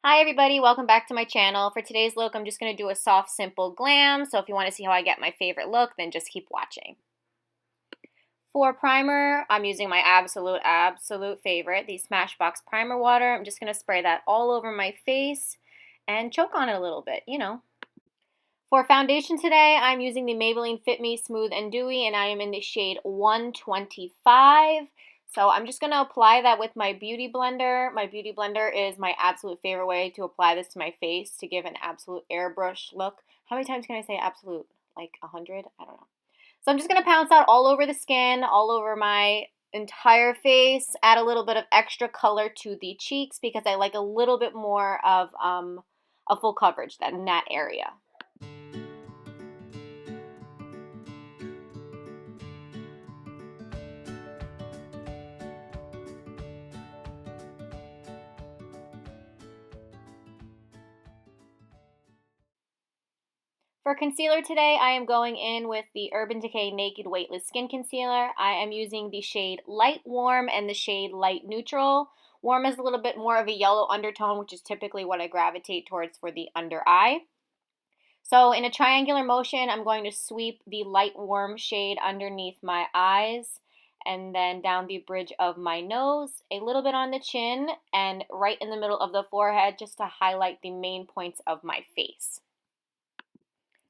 Hi everybody, welcome back to my channel. For today's look, I'm just going to do a soft, simple glam. So if you want to see how I get my favorite look, then just keep watching. For primer, I'm using my absolute favorite, the Smashbox Primer Water. I'm just going to spray that all over my face and choke on it a little bit. For foundation today, I'm using the Maybelline Fit Me Smooth and Dewy, and I am in the shade 125. So I'm just going to apply that with my Beauty Blender. My Beauty Blender is my absolute favorite way to apply this to my face to give an absolute airbrush look. How many times can I say absolute? Like 100? I don't know. So I'm just going to pounce that all over the skin, all over my entire face, add a little bit of extra color to the cheeks because I like a little bit more of a full coverage in that area. For concealer today, I am going in with the Urban Decay Naked Weightless Skin Concealer. I am using the shade Light Warm and the shade Light Neutral. Warm is a little bit more of a yellow undertone, which is typically what I gravitate towards for the under eye. So in a triangular motion, I'm going to sweep the Light Warm shade underneath my eyes and then down the bridge of my nose, a little bit on the chin, and right in the middle of the forehead just to highlight the main points of my face.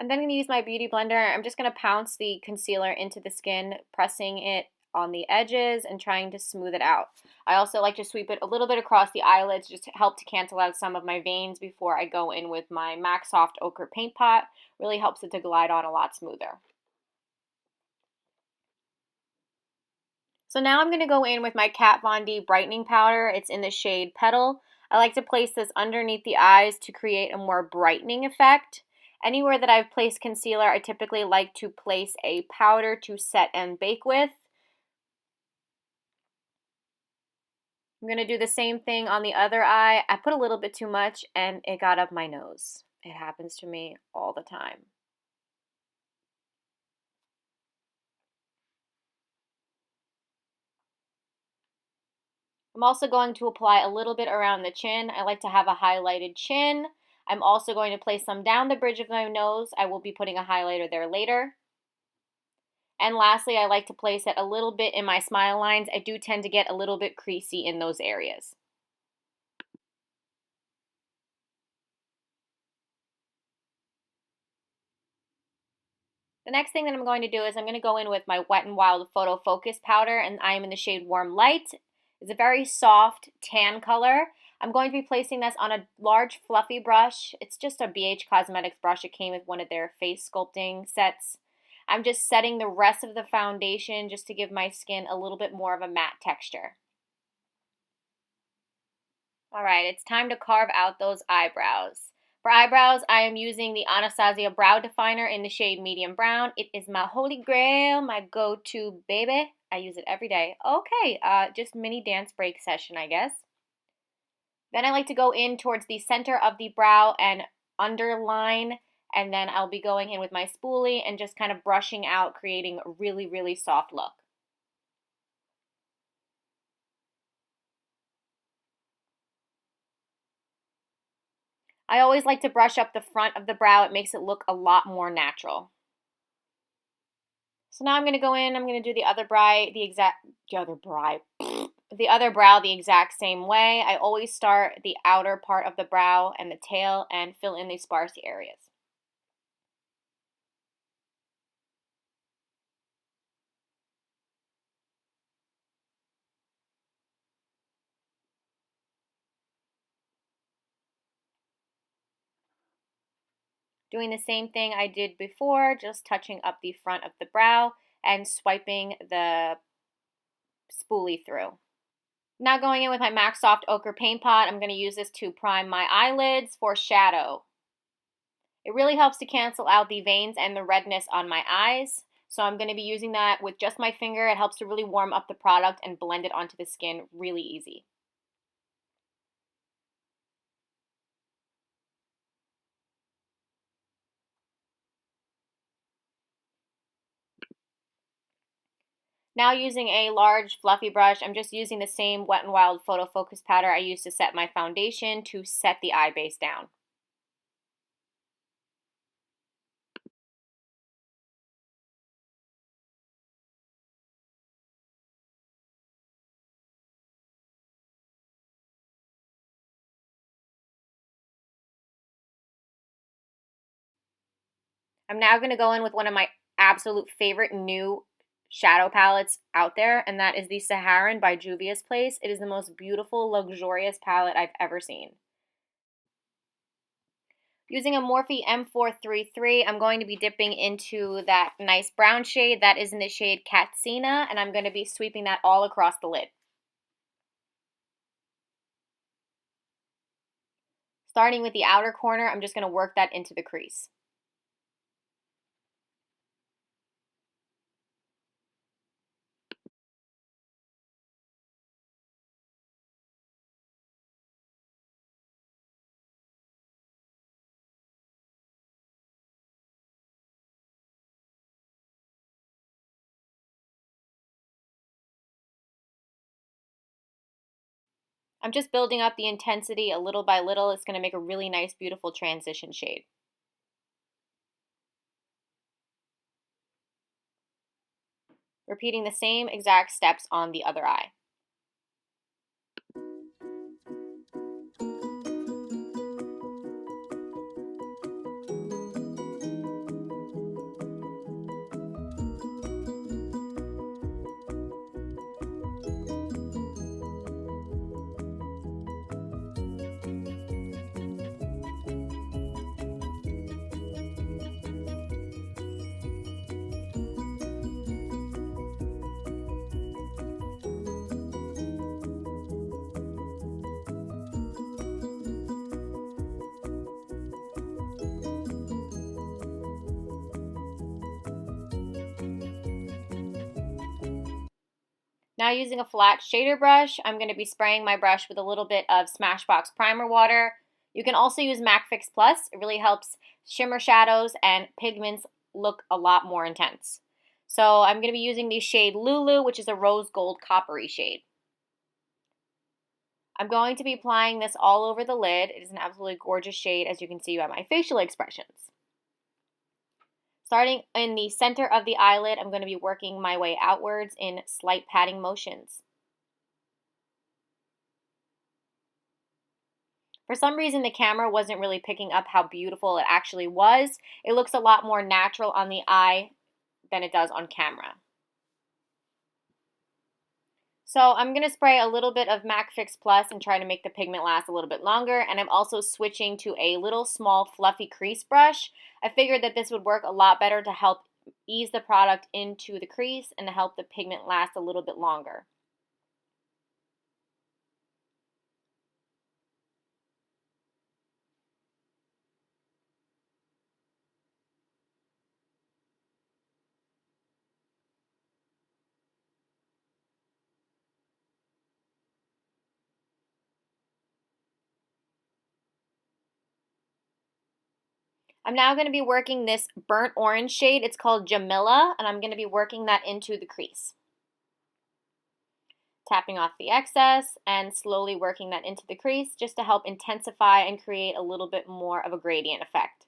I'm then going to use my Beauty Blender. I'm just going to pounce the concealer into the skin, pressing it on the edges and trying to smooth it out. I also like to sweep it a little bit across the eyelids just to help to cancel out some of my veins before I go in with my MAC Soft Ochre Paint Pot. Really helps it to glide on a lot smoother. So now I'm going to go in with my Kat Von D Brightening Powder. It's in the shade Petal. I like to place this underneath the eyes to create a more brightening effect. Anywhere that I've placed concealer, I typically like to place a powder to set and bake with. I'm going to do the same thing on the other eye. I put a little bit too much and it got up my nose. It happens to me all the time. I'm also going to apply a little bit around the chin. I like to have a highlighted chin. I'm also going to place some down the bridge of my nose. I will be putting a highlighter there later. And lastly, I like to place it a little bit in my smile lines. I do tend to get a little bit creasy in those areas. The next thing that I'm going to do is I'm going to go in with my Wet n Wild Photo Focus Powder, and I am in the shade Warm Light. It's a very soft tan color. I'm going to be placing this on a large fluffy brush. It's just a BH Cosmetics brush. It came with one of their face sculpting sets. I'm just setting the rest of the foundation just to give my skin a little bit more of a matte texture. All right, it's time to carve out those eyebrows. For eyebrows, I am using the Anastasia Brow Definer in the shade Medium Brown. It is my holy grail, my go-to baby. I use it every day. Okay, just mini dance break session, I guess. Then I like to go in towards the center of the brow and underline, and then I'll be going in with my spoolie and just kind of brushing out, creating a really, really soft look. I always like to brush up the front of the brow. It makes it look a lot more natural. So now I'm going to go in, I'm going to do the other brow the exact same way. I always start the outer part of the brow and the tail and fill in the sparse areas. Doing the same thing I did before, just touching up the front of the brow and swiping the spoolie through. Now going in with my MAC Soft Ochre Paint Pot, I'm going to use this to prime my eyelids for shadow. It really helps to cancel out the veins and the redness on my eyes. So I'm going to be using that with just my finger. It helps to really warm up the product and blend it onto the skin really easy. Now using a large fluffy brush, I'm just using the same Wet n Wild Photo Focus powder I used to set my foundation to set the eye base down. I'm now going to go in with one of my absolute favorite new shadow palettes out there, and that is the Saharan by Juvia's Place. It is the most beautiful, luxurious palette I've ever seen. Using a Morphe M433, I'm going to be dipping into that nice brown shade that is in the shade Katsina, and I'm going to be sweeping that all across the lid. Starting with the outer corner, I'm just going to work that into the crease. I'm just building up the intensity a little by little. It's going to make a really nice, beautiful transition shade. Repeating the same exact steps on the other eye. Now using a flat shader brush, I'm going to be spraying my brush with a little bit of Smashbox Primer Water. You can also use MAC Fix Plus. It really helps shimmer shadows and pigments look a lot more intense. So I'm going to be using the shade Lulu, which is a rose gold coppery shade. I'm going to be applying this all over the lid. It is an absolutely gorgeous shade, as you can see by my facial expressions. Starting in the center of the eyelid, I'm going to be working my way outwards in slight patting motions. For some reason, the camera wasn't really picking up how beautiful it actually was. It looks a lot more natural on the eye than it does on camera. So I'm going to spray a little bit of MAC Fix Plus and try to make the pigment last a little bit longer. And I'm also switching to a little small fluffy crease brush. I figured that this would work a lot better to help ease the product into the crease and to help the pigment last a little bit longer. I'm now going to be working this burnt orange shade. It's called Jamila, and I'm going to be working that into the crease. Tapping off the excess and slowly working that into the crease just to help intensify and create a little bit more of a gradient effect.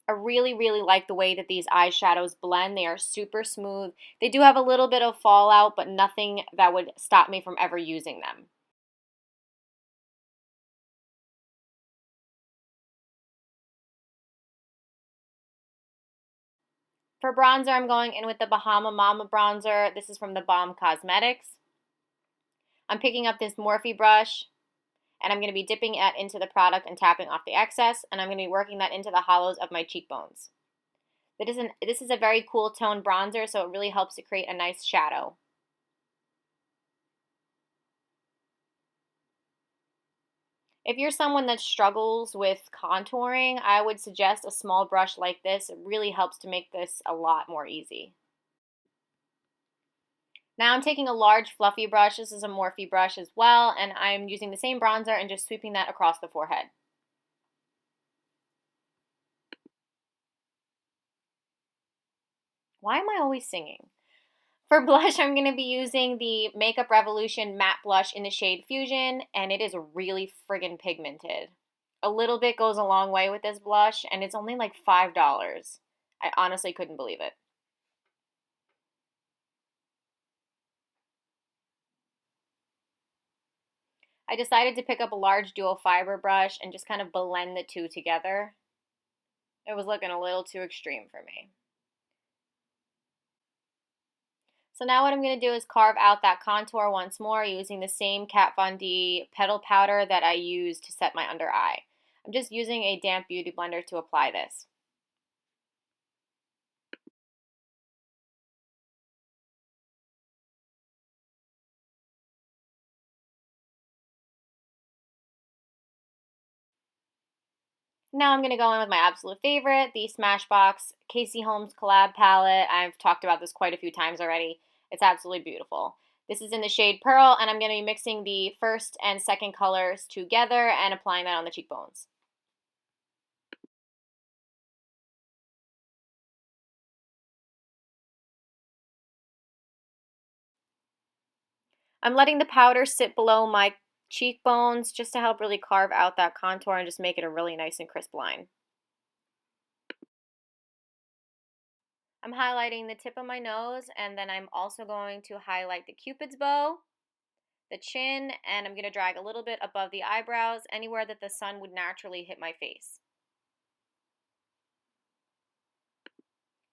I really, really like the way that these eyeshadows blend. They are super smooth. They do have a little bit of fallout, but nothing that would stop me from ever using them. For bronzer, I'm going in with the Bahama Mama bronzer. This is from the Balm Cosmetics. I'm picking up this Morphe brush, and I'm going to be dipping it into the product and tapping off the excess, and I'm going to be working that into the hollows of my cheekbones. This is a very cool tone bronzer, so it really helps to create a nice shadow. If you're someone that struggles with contouring, I would suggest a small brush like this. It really helps to make this a lot more easy. Now I'm taking a large fluffy brush. This is a Morphe brush as well, and I'm using the same bronzer and just sweeping that across the forehead. Why am I always singing? For blush, I'm going to be using the Makeup Revolution Matte Blush in the shade Fusion, and it is really friggin' pigmented. A little bit goes a long way with this blush, and it's only like $5. I honestly couldn't believe it. I decided to pick up a large dual fiber brush and just kind of blend the two together. It was looking a little too extreme for me. So now what I'm going to do is carve out that contour once more using the same Kat Von D petal powder that I used to set my under eye. I'm just using a damp beauty blender to apply this. Now I'm going to go in with my absolute favorite, the Smashbox Casey Holmes collab palette. I've talked about this quite a few times already. It's absolutely beautiful. This is in the shade Pearl, and I'm going to be mixing the first and second colors together and applying that on the cheekbones. I'm letting the powder sit below my cheekbones just to help really carve out that contour and just make it a really nice and crisp line. I'm highlighting the tip of my nose, and then I'm also going to highlight the Cupid's bow, the chin, and I'm going to drag a little bit above the eyebrows, anywhere that the sun would naturally hit my face.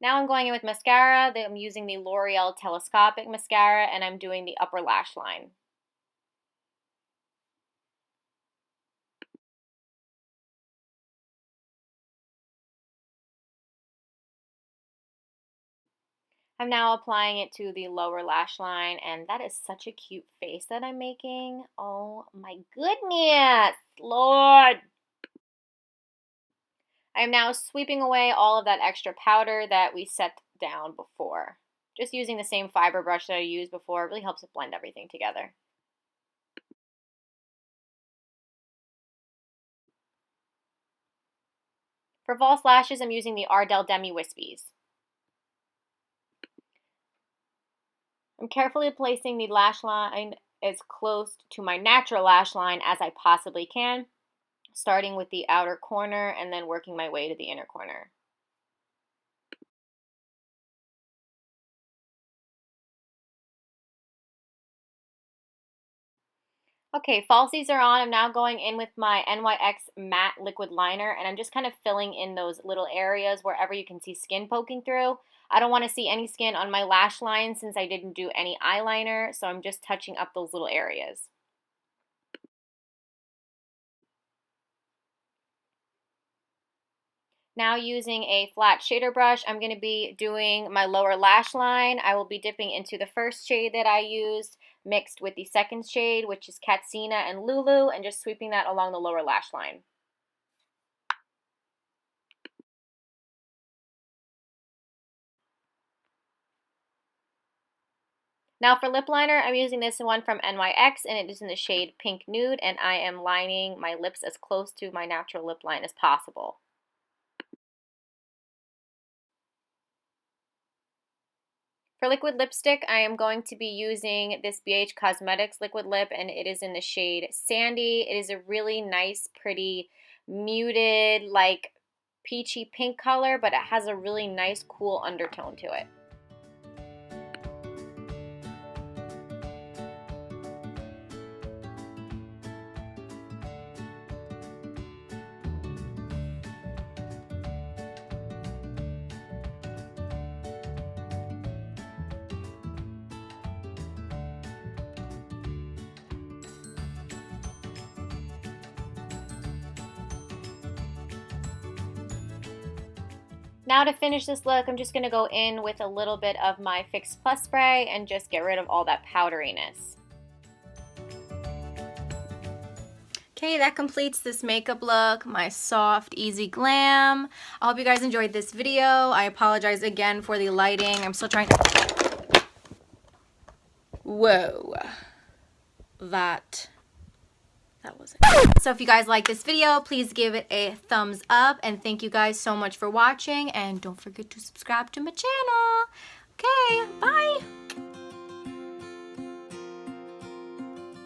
Now I'm going in with mascara. I'm using the L'Oreal Telescopic Mascara, and I'm doing the upper lash line. I'm now applying it to the lower lash line, and that is such a cute face that I'm making. Oh my goodness, Lord. I am now sweeping away all of that extra powder that we set down before. Just using the same fiber brush that I used before really helps it blend everything together. For false lashes, I'm using the Ardell Demi Wispies. I'm carefully placing the lash line as close to my natural lash line as I possibly can, starting with the outer corner and then working my way to the inner corner. Okay, falsies are on. I'm now going in with my NYX matte liquid liner, and I'm just kind of filling in those little areas wherever you can see skin poking through. I don't want to see any skin on my lash line since I didn't do any eyeliner, so I'm just touching up those little areas. Now using a flat shader brush, I'm going to be doing my lower lash line. I will be dipping into the first shade that I used, mixed with the second shade, which is Katsina and Lulu, and just sweeping that along the lower lash line. Now for lip liner, I'm using this one from NYX, and it is in the shade Pink Nude, and I am lining my lips as close to my natural lip line as possible. For liquid lipstick, I am going to be using this BH Cosmetics liquid lip, and it is in the shade Sandy. It is a really nice, pretty, muted, like peachy pink color, but it has a really nice, cool undertone to it. Now to finish this look, I'm just going to go in with a little bit of my Fix Plus spray and just get rid of all that powderiness. Okay, that completes this makeup look, my soft, easy glam. I hope you guys enjoyed this video. I apologize again for the lighting. I'm still trying to... Whoa. That that wasn't. So if you guys like this video, please give it a thumbs up, and thank you guys so much for watching, and don't forget to subscribe to my channel. Okay, bye.